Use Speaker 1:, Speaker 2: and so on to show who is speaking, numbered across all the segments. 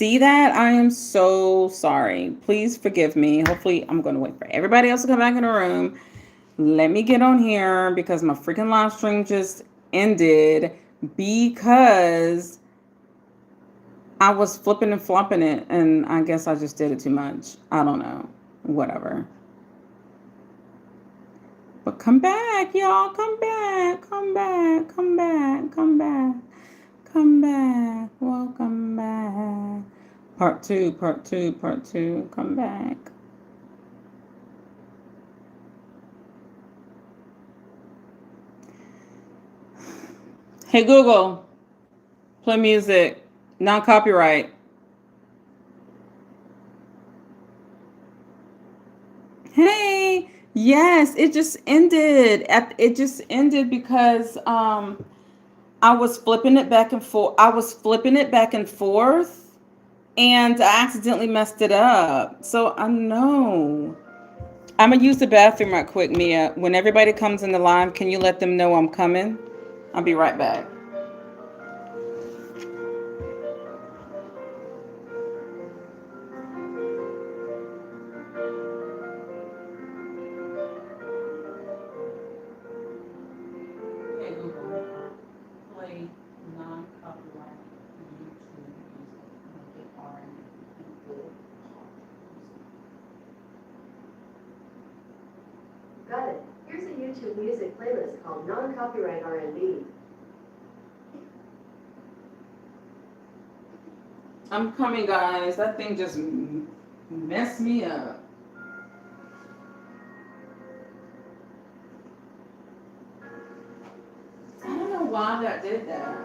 Speaker 1: see that, I am so sorry. Please forgive me. Hopefully, I'm going to wait for everybody else to come back in the room. Let me get on here because my freaking live stream just ended because I was flipping and flopping it, and I guess I just did it too much. I don't know. Whatever. But come back, y'all. Come back. Come back. Come back. Come back. Come back. Welcome back. Part two, part two, part two. Come back. Hey, Google, play music. Non copyright. Hey, yes, it just ended. It just ended because I was flipping it back and forth. I was flipping it back and forth, and I accidentally messed it up. So I know. I'm gonna use the bathroom right quick, Mia. When everybody comes in the line, can you let them know I'm coming? I'll be right back. Hey Google, play non-copyright YouTube music. Make it R&B good.
Speaker 2: Got it. Here's a YouTube music playlist called Non-Copyright R&B.
Speaker 1: I'm coming, guys. That thing just messed me up. I don't know why that did that.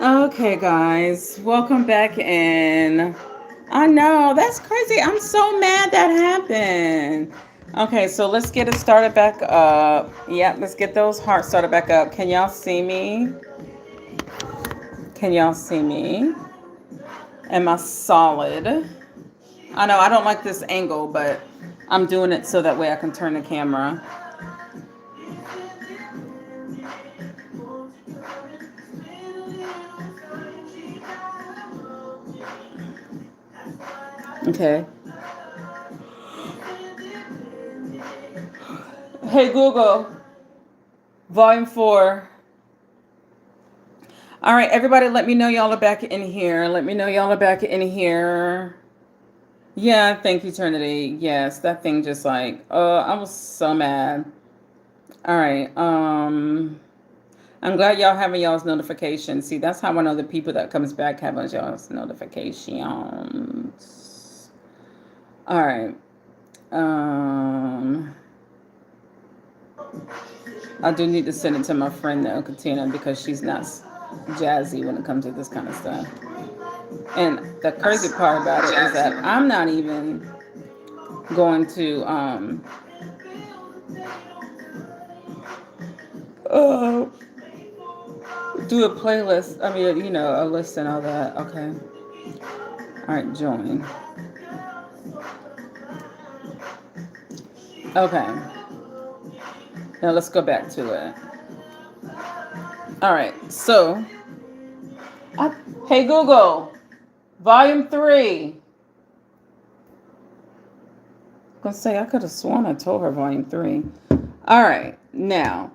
Speaker 1: Okay, guys, welcome back in. I know, that's crazy. I'm so mad that happened. Okay, so let's get it started back up. Yep, let's get those hearts started back up. Can y'all see me? Can y'all see me? Am I solid? I know I don't like this angle, but I'm doing it so that way I can turn the camera. Okay. Hey Google, volume 4. All right, everybody, let me know y'all are back in here. Let me know y'all are back in here. Yeah, thank you, Trinity. Yes, that thing just like, I was so mad. All right. I'm glad y'all having y'all's notifications. See, that's how I know the people that comes back having y'all's notifications. All right. Um, I do need to send it to my friend though, Katina, because she's not jazzy when it comes to this kind of stuff. And the crazy part about it is that I'm not even going to uh, do a playlist. I mean, a list and all that. Okay. All right, join. Okay. Now let's go back to it. All right. So, hey Google, volume 3. I'm gonna say I could have sworn I told her volume 3. All right. Now,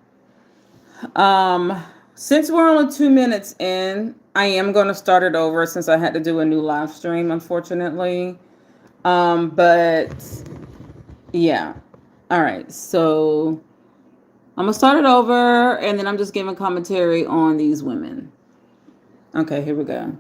Speaker 1: since we're only 2 minutes in, I am gonna start it over since I had to do a new live stream, unfortunately. But yeah. All right. So I'm gonna start it over, and then I'm just giving commentary on these women. Okay, here we go.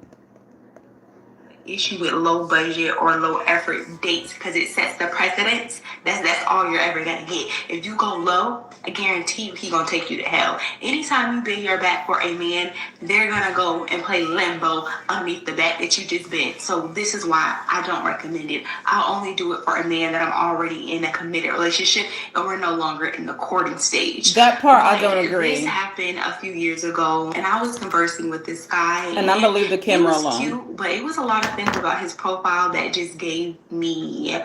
Speaker 3: issue with low budget or low effort dates because it sets the precedence. That's all you're ever gonna get. If you go low, I guarantee you he gonna take you to hell. Anytime you bend your back for a man, they're gonna go and play limbo underneath the back that you just bent. So this is why I don't recommend it. I'll only do it for a man that I'm already in a committed relationship and we're no longer in the courting stage.
Speaker 1: That part
Speaker 3: But
Speaker 1: I don't agree.
Speaker 3: This happened a few years ago, and I was conversing with this guy.
Speaker 1: And I'm gonna leave the camera
Speaker 3: alone.
Speaker 1: alone.
Speaker 3: But it was a lot of things about his profile that just gave me.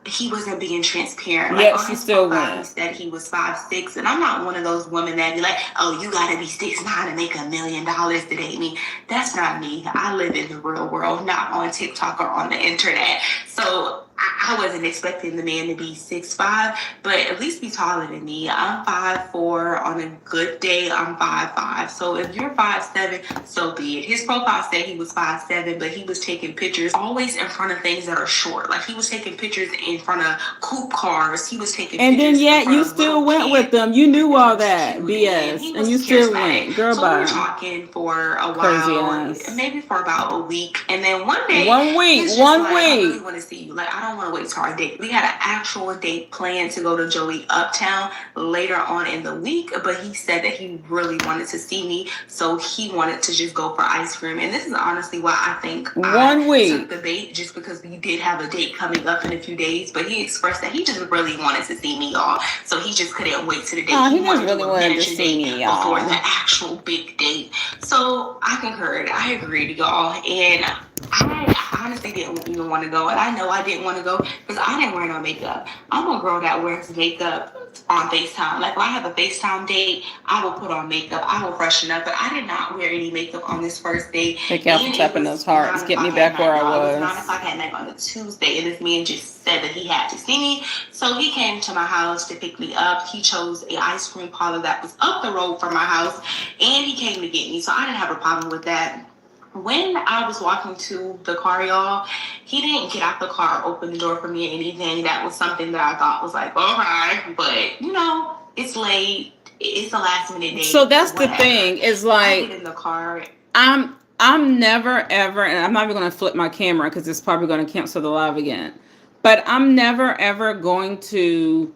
Speaker 3: He wasn't being transparent.
Speaker 1: Yet
Speaker 3: on
Speaker 1: she
Speaker 3: his
Speaker 1: still
Speaker 3: profile,
Speaker 1: went.
Speaker 3: He said he was 5'6", and I'm not one of those women that be like, oh, you gotta be 6'9" to make $1 million to date me. That's not me. I live in the real world, not on TikTok or on the internet. So I wasn't expecting the man to be 6'5", but at least be taller than me. I'm 5'4". On a good day, I'm 5'5". So if you're 5'7", so be it. His profile said he was 5'7", but he was taking pictures always in front of things that are short. Like he was taking pictures in front of coupe cars. He was taking
Speaker 1: and
Speaker 3: pictures.
Speaker 1: then yet you still went with them. You knew all that BS, and you still went. Girl,
Speaker 3: so
Speaker 1: bye.
Speaker 3: we were talking for a
Speaker 1: Crazy
Speaker 3: while,
Speaker 1: ass.
Speaker 3: maybe for about a week, and then one day, I really want to see you. Like I don't want to wait till our date. We had an actual date planned to go to Joey Uptown later on in the week, but he said that he really wanted to see me, so he wanted to just go for ice cream. And this is honestly why I think I took the bait, just because we did have a date coming up in a few days. But he expressed that he just really wanted to see me, y'all. So he just couldn't wait to the date.
Speaker 1: He just really wanted to see me, y'all,
Speaker 3: before the actual big date. So I concurred. I agreed, y'all, and I honestly didn't even want to go, and I know I didn't want to go because I didn't wear no makeup. I'm a girl that wears makeup on FaceTime. Like when I have a FaceTime date, I will put on makeup. I will freshen up, but I did not wear any makeup on this first date.
Speaker 1: Thank y'all for tapping those hearts. Get me back where I was.
Speaker 3: It was 9 o'clock at night on a Tuesday, and this man just said that he had to see me. So he came to my house to pick me up. He chose an ice cream parlor that was up the road from my house, and he came to get me. So I didn't have a problem with that. When I was walking to the car, y'all, he didn't get out the car, open the door for me or anything. That was something that I thought was like, all right, but you know, it's late. It's a last minute date.
Speaker 1: So that's the thing. Is like,
Speaker 3: I get in the car.
Speaker 1: I'm never ever, and I'm not even going to flip my camera because it's probably going to cancel the live again. But I'm never ever going to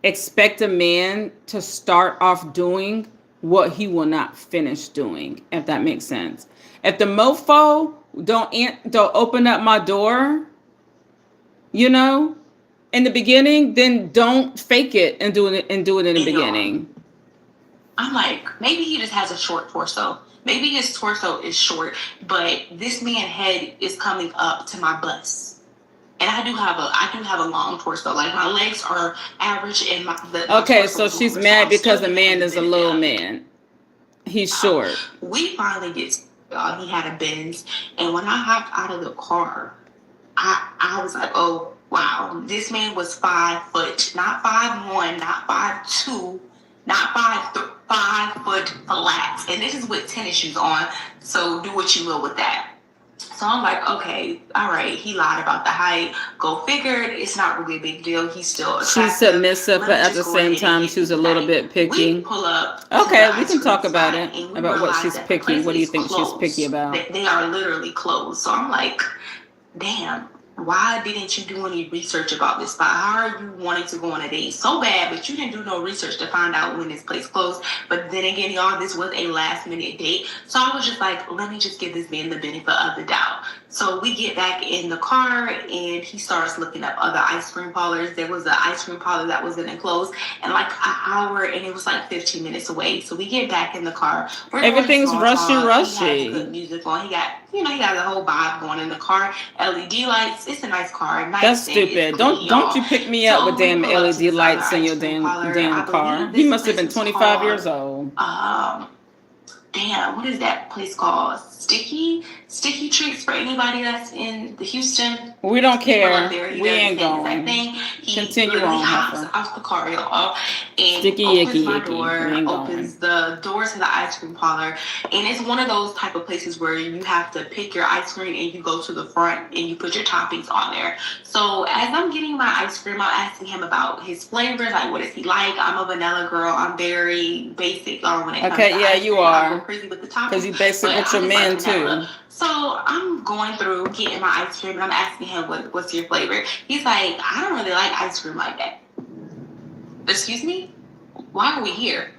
Speaker 1: expect a man to start off doing what he will not finish doing, if that makes sense. If the mofo don't open up my door, you know, in the beginning, then don't fake it and do it in the beginning.
Speaker 3: I'm like, maybe he just has a short torso. Maybe his torso is short, but this man's head is coming up to my bust. And I do have a long torso. Like my legs are average, and
Speaker 1: okay, so she's mad because the man is a little man. He's short.
Speaker 3: We finally get. He had a Benz, and when I hopped out of the car, I was like, oh wow, this man was 5 foot, not 5'1", not 5'2", not 5 foot flat, and this is with tennis shoes on. So do what you will with that. So I'm like, okay, all right, he lied about the height. Go figure. It's not really a big deal. He's still attractive.
Speaker 1: She's submissive, but at the same time, she's a little bit picky.
Speaker 3: We pull up.
Speaker 1: Okay, we can talk about it, about what she's picky. What do you think she's picky about?
Speaker 3: They are literally closed. So I'm like, damn, why didn't you do any research about this spot? How are you wanting to go on a date so bad, but you didn't do no research to find out when this place closed? But then again, y'all, this was a last minute date. So I was just like, let me just give this man the benefit of the doubt. So we get back in the car, and he starts looking up other ice cream parlors. There was an ice cream parlor that was going to close in like an hour, and it was like 15 minutes away. So we get back in the car.
Speaker 1: Everything's rushy.
Speaker 3: He has good music on. He got the whole vibe going in the car. LED lights. It's a nice car. Nice.
Speaker 1: That's stupid. Don't you pick me up with damn LED lights in your damn car. He must have been 25 years old.
Speaker 3: Damn, what is that place called? Sticky Treats for anybody that's in the Houston.
Speaker 1: We don't care. We ain't going.
Speaker 3: Continue on. He hops off the car, y'all, and
Speaker 1: Sticky
Speaker 3: opens my
Speaker 1: Yicky.
Speaker 3: door, opens the doors to the ice cream parlor, and it's one of those type of places where you have to pick your ice cream and you go to the front and you put your toppings on there. So as I'm getting my ice cream, I'm asking him about his flavors, like what is he like? I'm a vanilla girl. I'm very basic, y'all. When it comes to ice cream,
Speaker 1: you are.
Speaker 3: Crazy with the topic.
Speaker 1: Because you basic
Speaker 3: but
Speaker 1: with your
Speaker 3: I just
Speaker 1: men
Speaker 3: like vanilla.
Speaker 1: too.
Speaker 3: So I'm going through getting my ice cream, and I'm asking him, what's your flavor? He's like, I don't really like ice cream like that. Excuse me? Why are we here?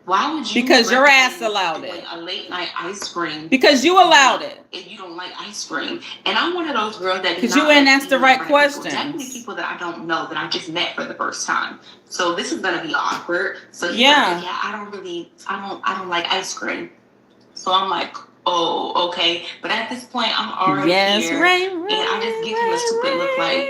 Speaker 3: Why would you?
Speaker 1: Because your ass
Speaker 3: recommend
Speaker 1: allowed
Speaker 3: doing
Speaker 1: it.
Speaker 3: a late night ice cream
Speaker 1: Because you allowed it.
Speaker 3: if you don't like ice cream. And I'm one of those girls that
Speaker 1: Because you ain't asked the right questions.
Speaker 3: Definitely people that I don't know, that I just met for the first time. So this is gonna be awkward. So he's
Speaker 1: Yeah.
Speaker 3: like, yeah, I don't like ice cream. So I'm like, oh, okay. But at this point, I'm already here,
Speaker 1: rain,
Speaker 3: and I just give him a stupid look, like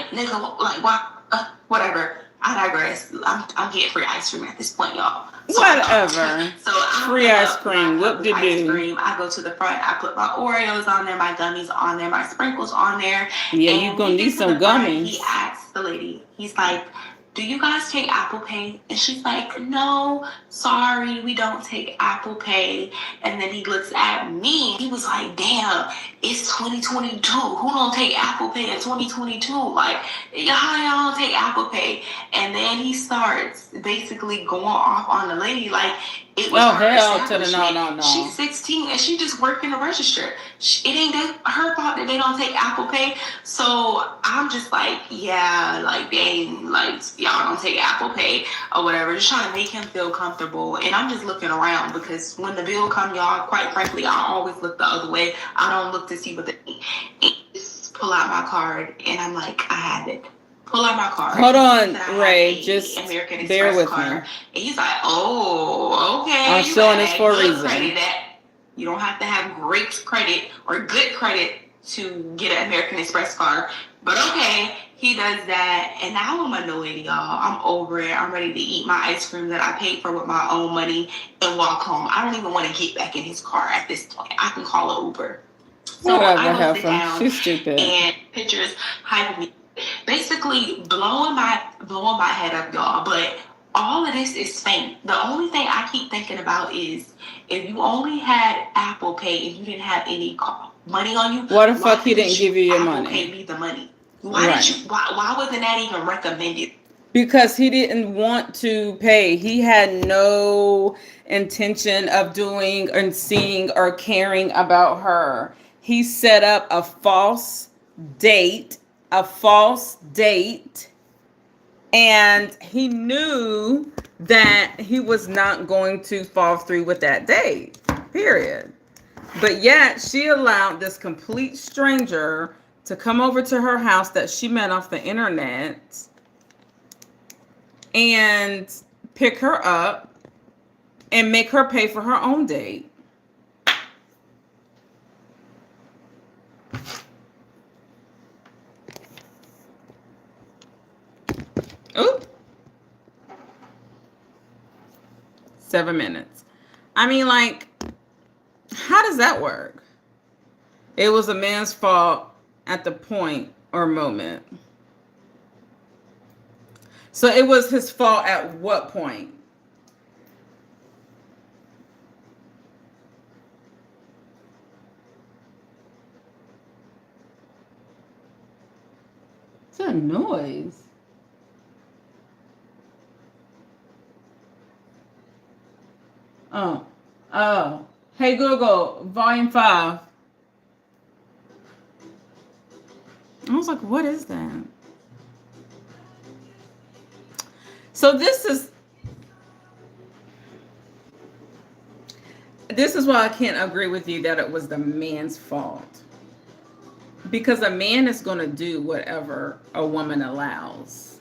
Speaker 3: nigga, like what, whatever. I digress. I'm getting free ice cream at this point, y'all. So,
Speaker 1: Whatever.
Speaker 3: So I
Speaker 1: free ice cream. Whoop de
Speaker 3: ice
Speaker 1: doo.
Speaker 3: cream. I go to the front. I put my Oreos on there, my gummies on there, my sprinkles on there.
Speaker 1: Yeah,
Speaker 3: and
Speaker 1: you gonna need some
Speaker 3: front,
Speaker 1: gummies.
Speaker 3: He asks the lady. He's like, do you guys take Apple Pay? And she's like, no, sorry, we don't take Apple Pay. And then he looks at me. He was like, damn, it's 2022. Who don't take Apple Pay in 2022? Like, how y'all don't take Apple Pay? And then he starts basically going off on the lady like it was her
Speaker 1: hell to the
Speaker 3: establishment.
Speaker 1: no.
Speaker 3: She's 16 and she just working the register. It ain't her fault that they don't take Apple Pay. So I'm just like, yeah, like dang, like y'all don't take Apple Pay or whatever. Just trying to make him feel comfortable. And I'm just looking around because when the bill come, y'all, quite frankly, I always look the other way. I don't look to see what just pull out my card and I'm like, I have it. Pull out my card.
Speaker 1: Hold on, Ray. Just bear with me.
Speaker 3: And he's like, oh, okay.
Speaker 1: I'm showing this for a reason.
Speaker 3: You don't have to have great credit or good credit to get an American Express card. But okay, he does that. And now I'm annoyed, y'all. I'm over it. I'm ready to eat my ice cream that I paid for with my own money and walk home. I don't even want to get back in his car at this point. I can call an Uber. So I go sit down.
Speaker 1: She's stupid.
Speaker 3: And pictures hyping me. Basically blowing my head up, y'all. But all of this is fake. The only thing I keep thinking about is if you only had Apple Pay and you didn't have any money on you,
Speaker 1: why the fuck he didn't give you your
Speaker 3: Apple
Speaker 1: money?
Speaker 3: Pay me the money. Why wasn't that even recommended?
Speaker 1: Because he didn't want to pay. He had no intention of doing and seeing or caring about her. He set up a false date, and he knew that he was not going to follow through with that date, period. But yet she allowed this complete stranger to come over to her house that she met off the internet and pick her up and make her pay for her own date. Oop. 7 minutes. I mean, like, how does that work? It was a man's fault at the point or moment. So it was his fault at what point? What's that noise? Oh. Hey Google, volume 5. I was like, what is that? So this is why I can't agree with you that it was the man's fault. Because a man is going to do whatever a woman allows.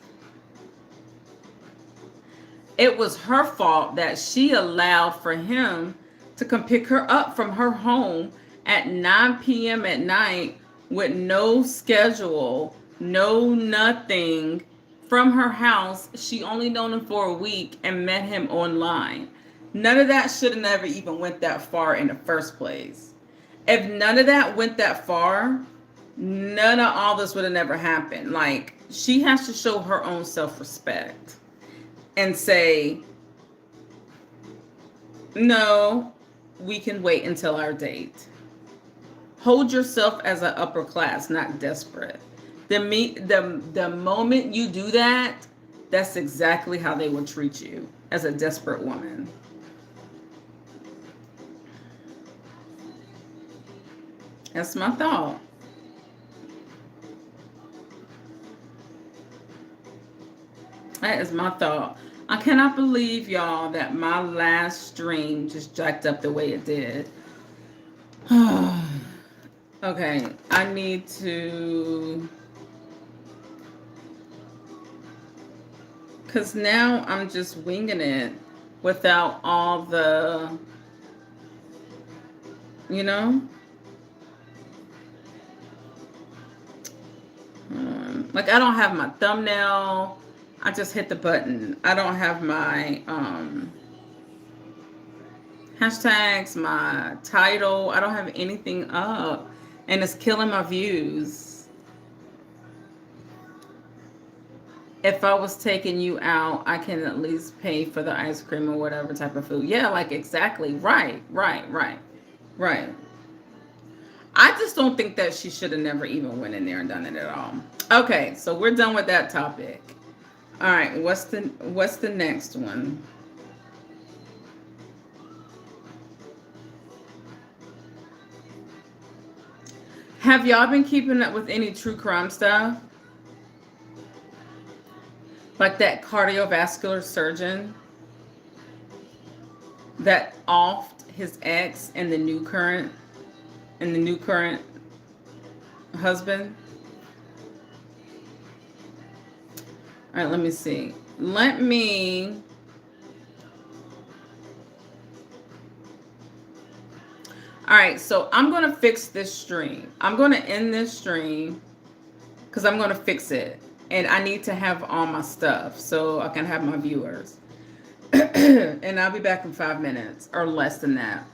Speaker 1: It was her fault that she allowed for him to come pick her up from her home at 9 p.m. at night with no schedule, no nothing from her house. She only known him for a week and met him online. None of that should have never even went that far in the first place. If none of that went that far, none of all this would have never happened. Like, she has to show her own self-respect and say, no, we can wait until our date. Hold yourself as an upper class, not desperate. The moment you do that, that's exactly how they will treat you, as a desperate woman. That's my thought. That is my thought. I cannot believe, y'all, that my last stream just jacked up the way it did. Okay, I need to... Because now I'm just winging it without all the... You know? Like, I don't have my thumbnail. I just hit the button. I don't have my hashtags, my title. I don't have anything up. And it's killing my views. If I was taking you out, I can at least pay for the ice cream or whatever type of food. Yeah, like exactly. Right. I just don't think that she should have never even went in there and done it at all. Okay, so we're done with that topic. All right, what's the next one? Have y'all been keeping up with any true crime stuff? Like that cardiovascular surgeon that offed his ex and the new current husband. All right, let me see. All right, so I'm going to fix this stream. I'm going to end this stream because I'm going to fix it. And I need to have all my stuff so I can have my viewers. And I'll be back in 5 minutes or less than that.